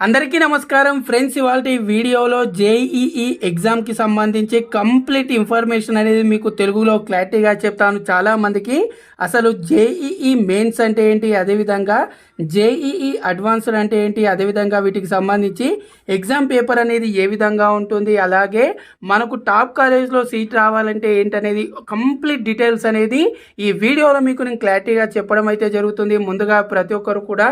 అందరికీ నమస్కారం ఫ్రెండ్స్. ఇవాల్టి వీడియోలో జేఈఈ ఎగ్జామ్కి సంబంధించి కంప్లీట్ ఇన్ఫర్మేషన్ అనేది మీకు తెలుగులో క్లారిటీగా చెప్తాను. చాలామందికి అసలు జేఈఈ మెయిన్స్ అంటే ఏంటి, అదేవిధంగా జేఈఈ అడ్వాన్స్డ్ అంటే ఏంటి, అదేవిధంగా వీటికి సంబంధించి ఎగ్జామ్ పేపర్ అనేది ఏ విధంగా ఉంటుంది, అలాగే మనకు టాప్ కాలేజ్లో సీట్ రావాలంటే ఏంటనేది కంప్లీట్ డీటెయిల్స్ అనేది ఈ వీడియోలో మీకు నేను క్లారిటీగా చెప్పడం అయితే జరుగుతుంది. ముందుగా ప్రతి ఒక్కరు కూడా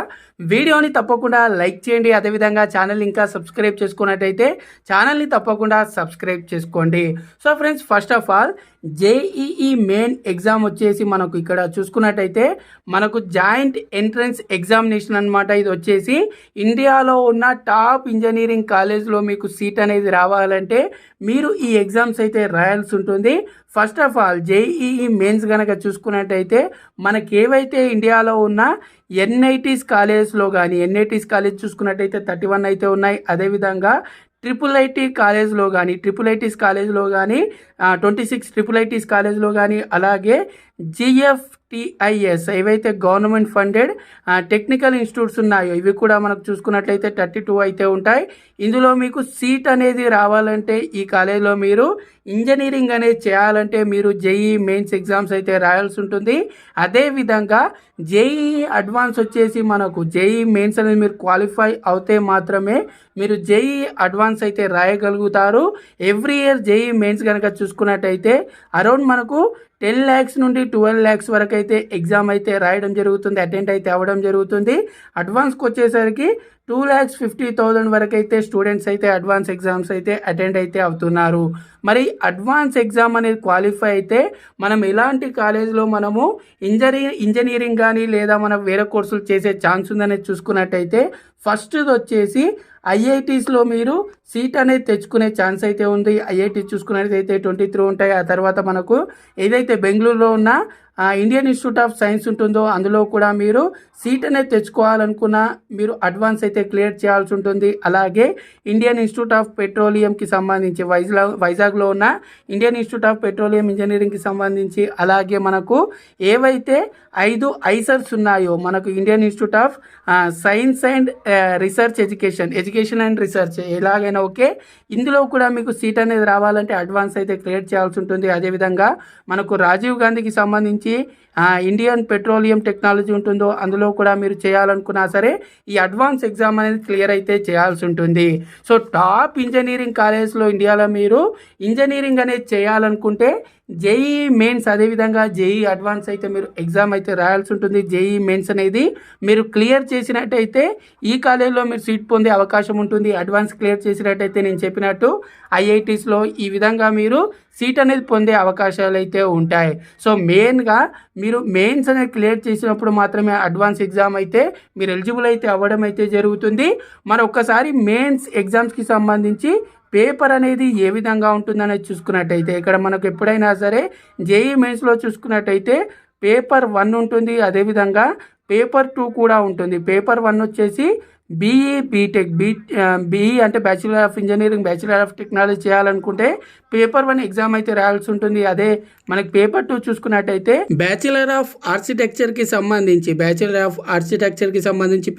వీడియోని తప్పకుండా లైక్ చేయండి. అదేవిధంగా ఛానల్ ఇంకా సబ్స్క్రైబ్ చేసుకున్నట్టయితే ఛానల్ని తప్పకుండా సబ్స్క్రైబ్ చేసుకోండి. So friends, first of all JEE main exam వచ్చేసి మనకు ఇక్కడ చూసుకున్నట్టయితే మనకు జాయింట్ ఎంట్రన్స్ ఎగ్జామినేషన్ అనమాట. ఇది వచ్చేసి ఇండియాలో ఉన్న టాప్ ఇంజనీరింగ్ కాలేజ్లో మీకు సీట్ అనేది రావాలంటే మీరు ఈ ఎగ్జామ్స్ అయితే రాయాల్సి ఉంటుంది. First of all JEE mains కనుక చూసుకున్నట్టయితే మనకి ఏవైతే ఇండియాలో ఉన్న ఎన్ఐటీస్ కాలేజ్లో కానీ ఎన్ఐటీస్ కాలేజ్ చూసుకున్నట్టయితే 31 అయితే ఉన్నాయి. అదేవిధంగా ఐఐటి కాలేజ్లో కానీ ఐఐటీస్ కాలేజ్లో కానీ 26 ఐఐటీస్ కాలేజ్లో కానీ, అలాగే జిఎఫ్టిఐఎస్ ఏవైతే గవర్నమెంట్ ఫండెడ్ టెక్నికల్ ఇన్స్టిట్యూట్స్ ఉన్నాయో ఇవి కూడా మనకు చూసుకున్నట్లయితే 32 అయితే ఉంటాయి. ఇందులో మీకు సీట్ అనేది రావాలంటే ఈ కాలేజ్లో మీరు ఇంజనీరింగ్ అనేది చేయాలంటే మీరు జేఈఈ మెయిన్స్ ఎగ్జామ్స్ అయితే రాయాల్సి ఉంటుంది. అదేవిధంగా జేఈఈ అడ్వాన్స్ వచ్చేసి మనకు జేఈఈ మెయిన్స్ అనేది మీరు క్వాలిఫై అవుతే మాత్రమే మీరు జేఈఈ అడ్వాన్స్ అయితే రాయగలుగుతారు. ఎవ్రీ ఇయర్ జేఈఈ మెయిన్స్ కనుక చూసుకున్నట్టయితే అరౌండ్ మనకు 10 lakhs నుండి 12 lakhs వరకు అయితే ఎగ్జామ్ అయితే రాయడం జరుగుతుంది, అటెండ్ అయితే అవ్వడం జరుగుతుంది. అడ్వాన్స్కి వచ్చేసరికి 2,50,000 వరకు అయితే స్టూడెంట్స్ అయితే అడ్వాన్స్ ఎగ్జామ్స్ అయితే అటెండ్ అయితే అవుతున్నారు. మరి అడ్వాన్స్ ఎగ్జామ్ అనేది క్వాలిఫై అయితే మనం ఎలాంటి కాలేజ్లో మనము ఇంజనీరింగ్ కానీ లేదా మనం వేరే కోర్సులు చేసే ఛాన్స్ ఉందనేది చూసుకున్నట్టయితే ఫస్ట్ వచ్చేసి ఐఐటీస్లో మీరు సీట్ అనేది తెచ్చుకునే ఛాన్స్ అయితే ఉంది. ఐఐటీ చూసుకున్నట్టయితే 23 ఉంటాయి. ఆ తర్వాత మనకు ఏదైతే బెంగళూరులో ఉన్న ఇండియన్ ఇన్స్టిట్యూట్ ఆఫ్ సైన్స్ ఉంటుందో అందులో కూడా మీరు సీట్ అనేది తెచ్చుకోవాలనుకున్న మీరు అడ్వాన్స్ అయితే క్లియర్ చేయాల్సి ఉంటుంది. అలాగే ఇండియన్ ఇన్స్టిట్యూట్ ఆఫ్ పెట్రోలియంకి సంబంధించి వైజాగ్లో ఉన్న ఇండియన్ ఇన్స్టిట్యూట్ ఆఫ్ పెట్రోలియం ఇంజనీరింగ్కి సంబంధించి, అలాగే మనకు ఏవైతే 5 ఐసర్స్ ఉన్నాయో మనకు Indian institute of science and research education and research ఎలాగైనా ఓకే, ఇందులో కూడా మీకు సీట్ అనేది రావాలంటే అడ్వాన్స్ అయితే క్లియర్ చేయాల్సి ఉంటుంది. అదేవిధంగా మనకు రాజీవ్ గాంధీకి సంబంధించి ఇండియన్ పెట్రోలియం టెక్నాలజీ ఉంటుందో అందులో కూడా మీరు చేయాలనుకున్నా సరే ఈ అడ్వాన్స్ ఎగ్జామ్ అనేది క్లియర్ అయితే చేయాల్సి ఉంటుంది. సో టాప్ ఇంజనీరింగ్ కాలేజ్లో ఇండియాలో మీరు ఇంజనీరింగ్ అనేది చేయాలనుకుంటే జేఈఈ మెయిన్స్ అదేవిధంగా జేఈఈ అడ్వాన్స్ అయితే మీరు ఎగ్జామ్ అయితే రాయాల్సి ఉంటుంది. జేఈఈ మెయిన్స్ అనేది మీరు క్లియర్ చేసినట్టయితే ఈ కాలేజ్లో మీరు సీట్ పొందే అవకాశం ఉంటుంది. అడ్వాన్స్ క్లియర్ చేసినట్టయితే నేను చెప్పినట్టు ఐఐటీస్లో ఈ విధంగా మీరు సీట్ అనేది పొందే అవకాశాలు అయితే ఉంటాయి. సో మెయిన్గా మీరు మెయిన్స్ అనేది క్లియర్ చేసినప్పుడు మాత్రమే అడ్వాన్స్ ఎగ్జామ్ అయితే మీరు ఎలిజిబుల్ అయితే అవ్వడం అయితే జరుగుతుంది. మరి ఒక్కసారి మెయిన్స్ ఎగ్జామ్స్కి సంబంధించి పేపర్ అనేది ఏ విధంగా ఉంటుందనేది చూసుకున్నట్టయితే ఇక్కడ మనకు ఎప్పుడైనా సరే జేఈఈ మెయిన్స్లో చూసుకున్నట్టయితే పేపర్ 1 ఉంటుంది, అదేవిధంగా పేపర్ 2 కూడా ఉంటుంది. పేపర్ 1 వచ్చేసి బీఈ బీటెక్ బీఈ అంటే bachelor of engineering bachelor of technology చేయాలనుకుంటే పేపర్ 1 ఎగ్జామ్ అయితే రాయాల్సి ఉంటుంది. అదే మనకి పేపర్ 2 చూసుకున్నట్టయితే బ్యాచిలర్ ఆఫ్ ఆర్కిటెక్చర్కి సంబంధించి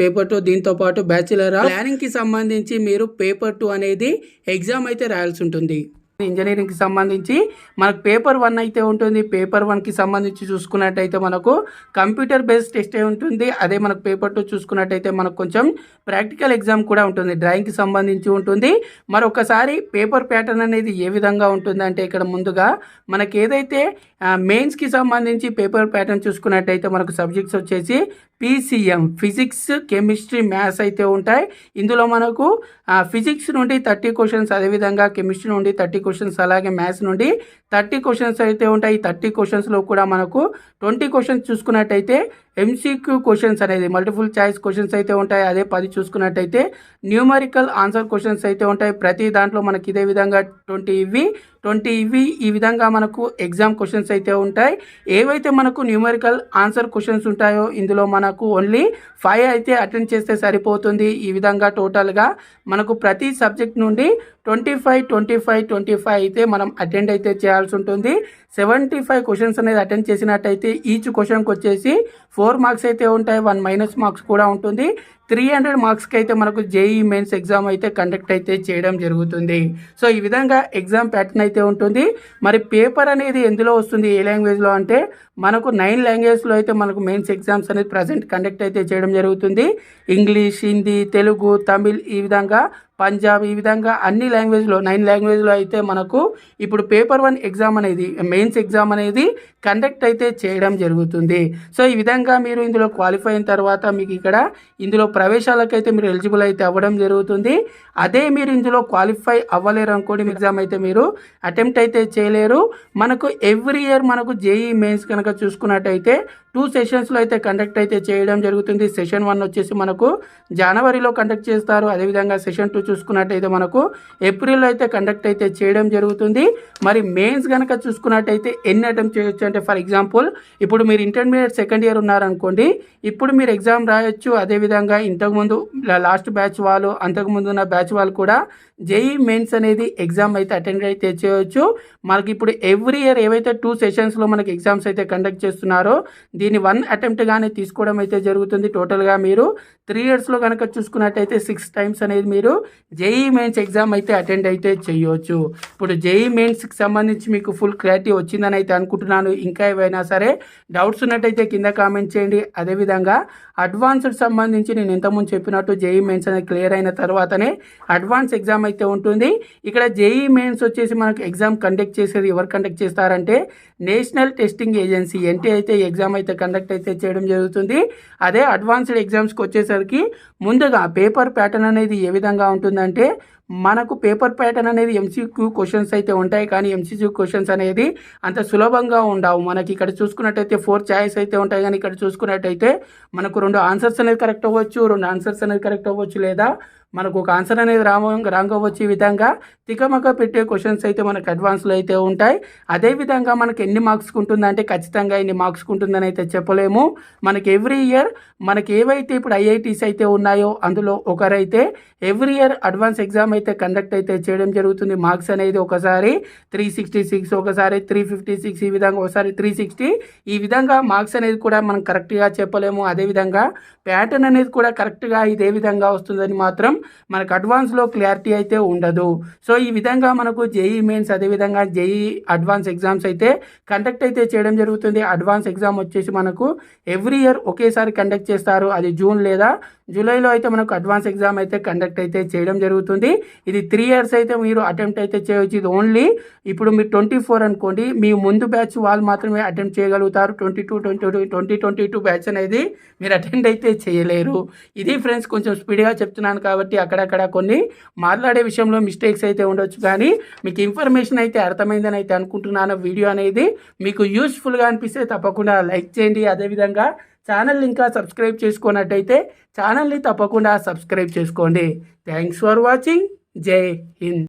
పేపర్ 2, దీంతో పాటు బ్యాచిలర్ ఆఫ్ ప్లానింగ్కి సంబంధించి మీరు పేపర్ 2 అనేది ఎగ్జామ్ అయితే రాయాల్సి ఉంటుంది. ఇంజనీరింగ్కి సంబంధించి మనకు పేపర్ 1 అయితే ఉంటుంది. పేపర్ 1కి సంబంధించి చూసుకున్నట్టయితే మనకు కంప్యూటర్ బేస్డ్ టెస్ట్ ఉంటుంది. అదే మనకు పేపర్ 2 చూసుకున్నట్టయితే మనకు కొంచెం ప్రాక్టికల్ ఎగ్జామ్ కూడా ఉంటుంది, డ్రాయింగ్కి సంబంధించి ఉంటుంది. మరొకసారి పేపర్ ప్యాటర్న్ అనేది ఏ విధంగా ఉంటుందంటే ఇక్కడ ముందుగా మనకి ఏదైతే మెయిన్స్కి సంబంధించి పేపర్ ప్యాటర్న్ చూసుకున్నట్టయితే మనకు సబ్జెక్ట్స్ వచ్చేసి పీసీఎం ఫిజిక్స్, కెమిస్ట్రీ, మ్యాథ్స్ అయితే ఉంటాయి. ఇందులో మనకు ఫిజిక్స్ నుండి 30 క్వశ్చన్స్, అదేవిధంగా కెమిస్ట్రీ నుండి 30 క్వశ్చన్స్, అలాగే మ్యాథ్స్ నుండి 30 క్వశ్చన్స్ అయితే ఉంటాయి. 30 క్వశ్చన్స్లో కూడా మనకు 20 క్వశ్చన్స్ చూసుకున్నట్టయితే ఎంసీక్యూ క్వశ్చన్స్ అనేది మల్టిపుల్ చాయిస్ క్వశ్చన్స్ అయితే ఉంటాయి. అదే 10 చూసుకున్నట్టయితే న్యూమరికల్ ఆన్సర్ క్వశ్చన్స్ అయితే ఉంటాయి. ప్రతి దాంట్లో మనకి ఇదే విధంగా 20 ఇవి ఈ విధంగా మనకు ఎగ్జామ్ క్వశ్చన్స్ అయితే ఉంటాయి. ఏవైతే మనకు న్యూమరికల్ ఆన్సర్ క్వశ్చన్స్ ఉంటాయో ఇందులో మనకు ఓన్లీ 5 అయితే అటెండ్ చేస్తే సరిపోతుంది. ఈ విధంగా టోటల్గా మనకు ప్రతి సబ్జెక్ట్ నుండి 25 అయితే మనం అటెండ్ అయితే చేయాల్సి ఉంటుంది. 75 క్వశ్చన్స్ అనేది అటెండ్ చేసినట్టయితే ఈచ్ క్వశ్చన్కి వచ్చేసి 4 మార్క్స్ అయితే ఉంటాయి, 1 మైనస్ మార్క్స్ కూడా ఉంటుంది. 300 మార్క్స్కి అయితే మనకు జేఈ మెయిన్స్ ఎగ్జామ్ అయితే కండక్ట్ అయితే చేయడం జరుగుతుంది. సో ఈ విధంగా ఎగ్జామ్ ప్యాటర్న్ అయితే ఉంటుంది. మరి పేపర్ అనేది ఎందులో వస్తుంది, ఏ లాంగ్వేజ్లో అంటే మనకు 9 లాంగ్వేజ్లో అయితే మనకు మెయిన్స్ ఎగ్జామ్స్ అనేది ప్రజెంట్ కండక్ట్ అయితే చేయడం జరుగుతుంది. ఇంగ్లీష్, హిందీ, తెలుగు, తమిళ్, ఈ విధంగా పంజాబ్, ఈ విధంగా అన్ని లాంగ్వేజ్లో 9 లాంగ్వేజ్లో అయితే మనకు ఇప్పుడు పేపర్ 1 ఎగ్జామ్ అనేది మెయిన్స్ ఎగ్జామ్ అనేది కండక్ట్ అయితే చేయడం జరుగుతుంది. సో ఈ విధంగా మీరు ఇందులో క్వాలిఫై అయిన తర్వాత మీకు ఇక్కడ ఇందులో ప్రవేశాలకైతే మీరు ఎలిజిబుల్ అయితే అవ్వడం జరుగుతుంది. అదే మీరు ఇందులో క్వాలిఫై అవ్వలేరు అనుకోండి, ఎగ్జామ్ అయితే మీరు అటెంప్ట్ అయితే చేయలేరు. మనకు ఎవ్రీ ఇయర్ మనకు జేఈ మెయిన్స్ కనుక చూసుకున్నట్టయితే 2 సెషన్స్లో అయితే కండక్ట్ అయితే చేయడం జరుగుతుంది. సెషన్ 1 వచ్చేసి మనకు జనవరిలో కండక్ట్ చేస్తారు. అదేవిధంగా సెషన్ 2 చూసుకున్నట్టయితే మనకు ఏప్రిల్లో అయితే కండక్ట్ అయితే చేయడం జరుగుతుంది. మరి మెయిన్స్ కనుక చూసుకున్నట్టయితే ఎన్ని అటెంప్ట్ చేయొచ్చు అంటే ఫర్ ఎగ్జాంపుల్ ఇప్పుడు మీరు ఇంటర్మీడియట్ సెకండ్ ఇయర్ ఉన్నారనుకోండి, ఇప్పుడు మీరు ఎగ్జామ్ రాయొచ్చు. అదేవిధంగా ఇంతకుముందు లాస్ట్ బ్యాచ్ వాళ్ళు, అంతకుముందు ఉన్న బ్యాచ్ వాళ్ళు కూడా జేఈ మెయిన్స్ అనేది ఎగ్జామ్ అయితే అటెండ్ అయితే చేయొచ్చు. మనకి ఇప్పుడు ఎవ్రీ ఇయర్ ఏవైతే 2 సెషన్స్లో మనకి ఎగ్జామ్స్ అయితే కండక్ట్ చేస్తున్నారో దీన్ని 1 అటెంప్ట్గానే తీసుకోవడం అయితే జరుగుతుంది. టోటల్గా మీరు 3 ఇయర్స్లో కనుక చూసుకున్నట్టయితే 6 టైమ్స్ అనేది మీరు జేఈ మెయిన్స్ ఎగ్జామ్ అయితే అటెండ్ అయితే చేయొచ్చు. ఇప్పుడు జేఈ మెయిన్స్కి సంబంధించి మీకు ఫుల్ క్లారిటీ వచ్చిందని అయితే అనుకుంటున్నాను. ఇంకా ఏవైనా సరే డౌట్స్ ఉన్నట్టయితే కింద కామెంట్ చేయండి. అదేవిధంగా అడ్వాన్స్డ్ సంబంధించి నేను ఇంతకుముందు చెప్పినట్టు జేఈ మెయిన్స్ అనేది క్లియర్ అయిన తర్వాతనే అడ్వాన్స్ ఎగ్జామ్ అయితే ఉంటుంది. ఇక్కడ జేఈ మెయిన్స్ వచ్చేసి మనకు ఎగ్జామ్ కండక్ట్ చేసేది ఎవరు కండక్ట్ చేస్తారంటే నేషనల్ టెస్టింగ్ ఏజెన్సీ ఎన్టీ అయితే ఎగ్జామ్ అయితే కండక్ట్ అయితే చేయడం జరుగుతుంది. అదే అడ్వాన్స్డ్ ఎగ్జామ్స్కి వచ్చేసరికి ముందుగా పేపర్ ప్యాటర్న్ అనేది ఏ విధంగా ఉంటుందంటే మనకు పేపర్ ప్యాటర్న్ అనేది ఎంసీక్యూ క్వశ్చన్స్ అయితే ఉంటాయి, కానీ ఎంసీక్యూ క్వశ్చన్స్ అనేది అంత సులభంగా ఉండవు. మనకి ఇక్కడ చూసుకున్నట్టయితే 4 చాయిస్ అయితే ఉంటాయి, కానీ ఇక్కడ చూసుకున్నట్టయితే మనకు 2 ఆన్సర్స్ అనేది కరెక్ట్ అవ్వచ్చు, 2 ఆన్సర్స్ అనేది కరెక్ట్ అవ్వచ్చు, లేదా మనకు ఒక ఆన్సర్ అనేది రాంగ్ అవ్వచ్చు. ఈ విధంగా తికమక పెట్టే క్వశ్చన్స్ అయితే మనకు అడ్వాన్స్లో అయితే ఉంటాయి. అదేవిధంగా మనకి ఎన్ని మార్క్స్కి ఉంటుందంటే ఖచ్చితంగా ఎన్ని మార్క్స్కి ఉంటుందని అయితే చెప్పలేము. మనకి ఎవ్రీ ఇయర్ మనకి ఏవైతే ఇప్పుడు ఐఐటీస్ అయితే ఉన్నాయో అందులో ఒకరైతే ఎవ్రీ ఇయర్ అడ్వాన్స్ ఎగ్జామ్ అయితే కండక్ట్ అయితే చేయడం జరుగుతుంది. మార్క్స్ అనేది ఒకసారి 366, ఒకసారి 356, ఈ విధంగా ఒకసారి 360, ఈ విధంగా మార్క్స్ అనేది కూడా మనం కరెక్ట్గా చెప్పలేము. అదేవిధంగా ప్యాటర్న్ అనేది కూడా కరెక్ట్గా ఇదే విధంగా వస్తుందని మాత్రం మనకు అడ్వాన్స్లో క్లారిటీ అయితే ఉండదు. సో ఈ విధంగా మనకు జేఈ మెయిన్స్ అదేవిధంగా జేఈ అడ్వాన్స్ ఎగ్జామ్స్ అయితే కండక్ట్ అయితే చేయడం జరుగుతుంది. అడ్వాన్స్ ఎగ్జామ్ వచ్చేసి మనకు ఎవ్రీ ఇయర్ ఒకేసారి కండక్ట్ చేస్తారు. అది జూన్ లేదా జూలైలో అయితే మనకు అడ్వాన్స్ ఎగ్జామ్ అయితే కండక్ట్ అయితే చేయడం జరుగుతుంది. ఇది 3 ఇయర్స్ అయితే మీరు అటెంప్ట్ అయితే చేయవచ్చు. ఇది ఓన్లీ ఇప్పుడు మీరు 24 అనుకోండి, మీ ముందు బ్యాచ్ వాళ్ళు మాత్రమే అటెంప్ట్ చేయగలుగుతారు. 2022 బ్యాచ్ అనేది మీరు అటెండ్ అయితే చేయలేరు. ఇది ఫ్రెండ్స్ కొంచెం స్పీడ్గా చెప్తున్నాను కాబట్టి అక్కడక్కడ కొన్ని మాట్లాడే విషయంలో మిస్టేక్స్ అయితే ఉండొచ్చు, కానీ మీకు ఇన్ఫర్మేషన్ అయితే అర్థమైందని అయితే అనుకుంటున్నాను. వీడియో అనేది మీకు యూస్ఫుల్గా అనిపిస్తే తప్పకుండా లైక్ చేయండి. అదేవిధంగా ఛానల్ ఇంకా సబ్స్క్రైబ్ చేసుకున్నట్టయితే ఛానల్ని తప్పకుండా సబ్స్క్రైబ్ చేసుకోండి. Thanks for watching. జై హింద్.